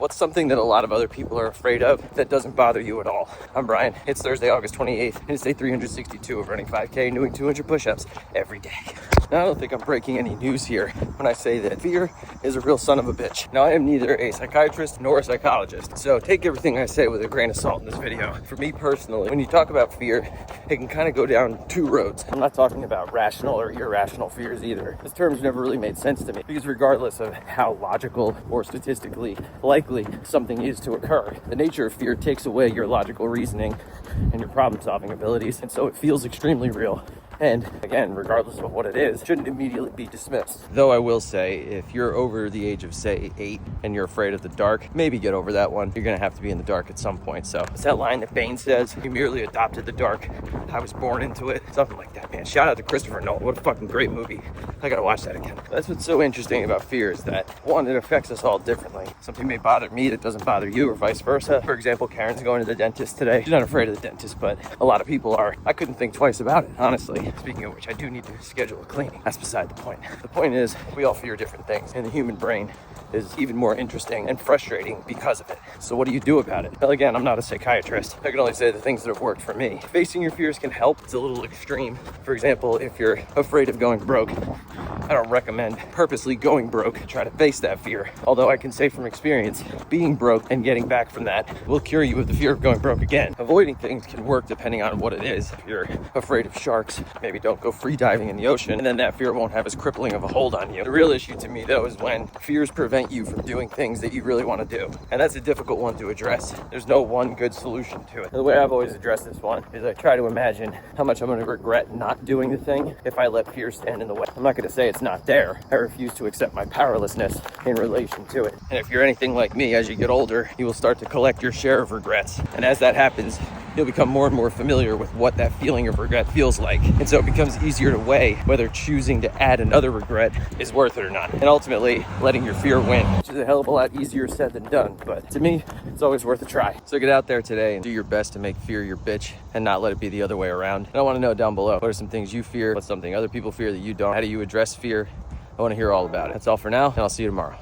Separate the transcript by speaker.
Speaker 1: What's something that a lot of other people are afraid of that doesn't bother you at all? I'm Brian. It's Thursday, August 28th, and it's day 362 of running 5K and doing 200 push-ups every day. Now, I don't think I'm breaking any news here when I say that fear is a real son of a bitch. Now, I am neither a psychiatrist nor a psychologist, so take everything I say with a grain of salt in this video. For me personally, when you talk about fear, it can kind of go down two roads. I'm not talking about rational or irrational fears either. This term's never really made sense to me, because regardless of how logical or statistically likely something is to occur, the nature of fear takes away your logical reasoning and your problem-solving abilities, and so it feels extremely real. And again, regardless of what it is, shouldn't immediately be dismissed. Though I will say, if you're over the age of, say, 8 and you're afraid of the dark, maybe get over that one. You're gonna have to be in the dark at some point. So it's that line that Bane says, "You merely adopted the dark. I was born into it." Something like that, man. Shout out to Christopher Nolan. What a fucking great movie. I gotta watch that again. That's what's so interesting about fear, is that, one, it affects us all differently. Something may bother me that doesn't bother you, or vice versa. For example, Karen's going to the dentist today. She's not afraid of the dentist, but a lot of people are. I couldn't think twice about it, honestly. Speaking of which, I do need to schedule a cleaning. That's beside the point. The point is, we all fear different things, and the human brain is even more interesting and frustrating because of it. So what do you do about it? Well, again, I'm not a psychiatrist. I can only say the things that have worked for me. Facing your fears can help. It's a little extreme. For example, if you're afraid of going broke, I don't recommend purposely going broke. Try to face that fear. Although I can say from experience, being broke and getting back from that will cure you of the fear of going broke again. Avoiding things can work depending on what it is. If you're afraid of sharks, maybe don't go free diving in the ocean, and then that fear won't have as crippling of a hold on you. The real issue to me, though, is when fears prevent you from doing things that you really want to do. And that's a difficult one to address. There's no one good solution to it. The way I've always addressed this one is I try to imagine how much I'm going to regret not doing the thing if I let fear stand in the way. I'm not going to say it's not there. I refuse to accept my powerlessness in relation to it. And if you're anything like me, as you get older, you will start to collect your share of regrets. And as that happens, you'll become more and more familiar with what that feeling of regret feels like. And so it becomes easier to weigh whether choosing to add another regret is worth it or not. And ultimately, letting your fear win, which is a hell of a lot easier said than done. But to me, it's always worth a try. So get out there today and do your best to make fear your bitch and not let it be the other way around. And I want to know down below, what are some things you fear? What's something other people fear that you don't? How do you address fear? I want to hear all about it. That's all for now, and I'll see you tomorrow.